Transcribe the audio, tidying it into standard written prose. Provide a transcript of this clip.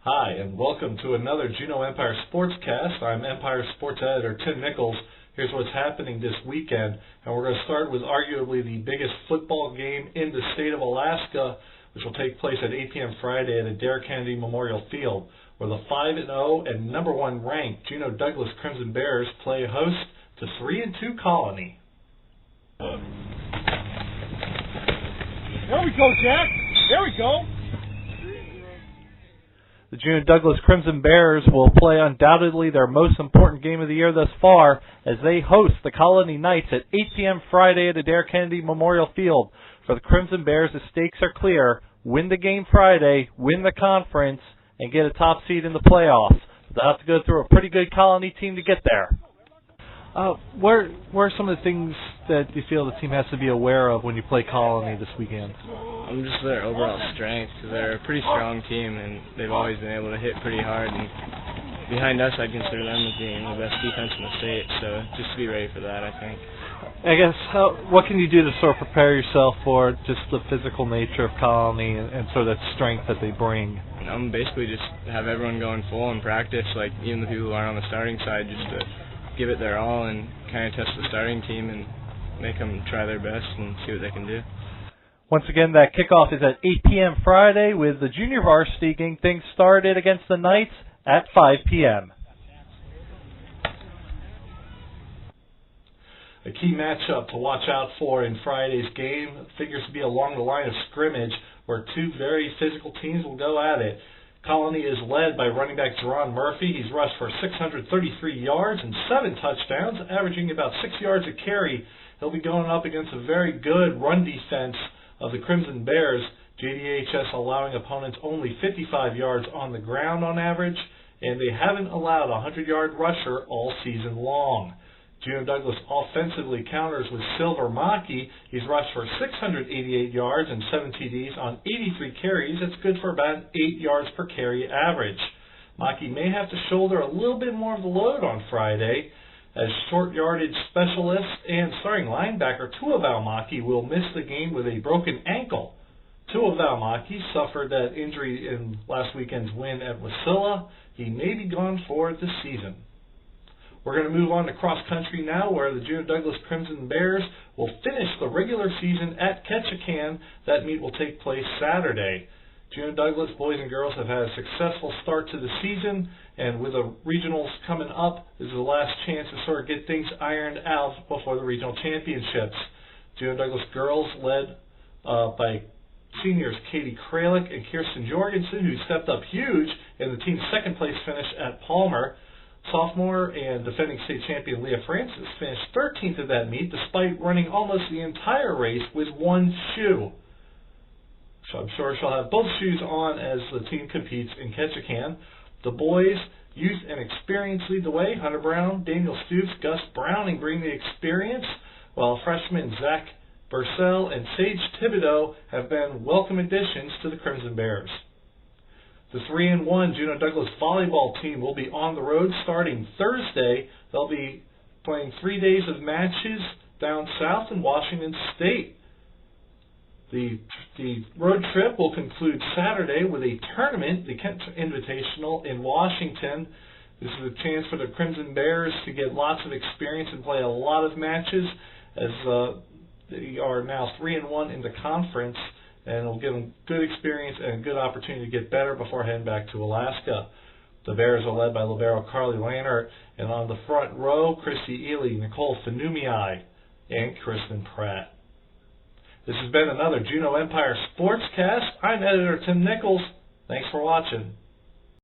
Hi, and welcome to another Juneau Empire Sportscast. I'm Empire Sports Editor Tim Nichols. Here's what's happening this weekend, and we're going to start with arguably the biggest football game in the state of Alaska, which will take place at 8 p.m. Friday at Adair Kennedy Memorial Field, where the 5-0 and number 1 ranked Juneau Douglas Crimson Bears play host to 3-2 Colony. There we go, Jack. There we go. The Juneau Douglas Crimson Bears will play undoubtedly their most important game of the year thus far as they host the Colony Knights at 8 p.m. Friday at Adair Kennedy Memorial Field. For the Crimson Bears, the stakes are clear. Win the game Friday, win the conference, and get a top seed in the playoffs. They'll have to go through a pretty good Colony team to get there. What are some of the things that you feel the team has to be aware of when you play Colony this weekend? Just their overall strength, because they're a pretty strong team, and they've always been able to hit pretty hard. And behind us, I'd consider them as being the best defense in the state, so just to be ready for that, I think. I guess, what can you do to sort of prepare yourself for just the physical nature of Colony and sort of that strength that they bring? Basically just have everyone going full in practice, like even the people who aren't on the starting side, just to give it their all and kind of test the starting team and make them try their best and see what they can do. Once again, that kickoff is at 8 p.m. Friday with the junior varsity getting things started against the Knights at 5 p.m. A key matchup to watch out for in Friday's game figures to be along the line of scrimmage, where two very physical teams will go at it. Colony is led by running back Jerron Murphy. He's rushed for 633 yards and 7 touchdowns, averaging about 6 yards a carry. He'll be going up against a very good run defense of the Crimson Bears, JDHS allowing opponents only 55 yards on the ground on average, and they haven't allowed a 100-yard rusher all season long. Juneau Douglas offensively counters with Silver Maki. He's rushed for 688 yards and 7 TDs on 83 carries. That's good for about 8 yards per carry average. Maki may have to shoulder a little bit more of the load on Friday, as short yardage specialist and starting linebacker Tua Valmaki will miss the game with a broken ankle. Tua Valmaki suffered that injury in last weekend's win at Wasilla. He may be gone for the season. We're going to move on to cross country now, where the Juneau Douglas Crimson Bears will finish the regular season at Ketchikan. That meet will take place Saturday. Juneau Douglas boys and girls have had a successful start to the season, and with the regionals coming up, this is the last chance to sort of get things ironed out before the regional championships. Juneau Douglas girls led by seniors Katie Kralik and Kirsten Jorgensen, who stepped up huge in the team's second place finish at Palmer. Sophomore and defending state champion Leah Francis finished 13th at that meet, despite running almost the entire race with one shoe. So I'm sure she'll have both shoes on as the team competes in Ketchikan. The boys, youth and experience lead the way. Hunter Brown, Daniel Stoops, Gus Browning bring the experience, while freshmen Zach Bursell and Sage Thibodeau have been welcome additions to the Crimson Bears. The 3-1 Juneau Douglas volleyball team will be on the road starting Thursday. They'll be playing 3 days of matches down south in Washington State. The road trip will conclude Saturday with a tournament, the Kent Invitational in Washington. This is a chance for the Crimson Bears to get lots of experience and play a lot of matches, as they are now 3-1 in the conference, and it'll give them good experience and a good opportunity to get better before heading back to Alaska. The Bears are led by libero Carly Lannert, and on the front row, Christy Ely, Nicole Fanumii, and Kristen Pratt. This has been another Juneau Empire Sportscast. I'm editor Tim Nichols. Thanks for watching.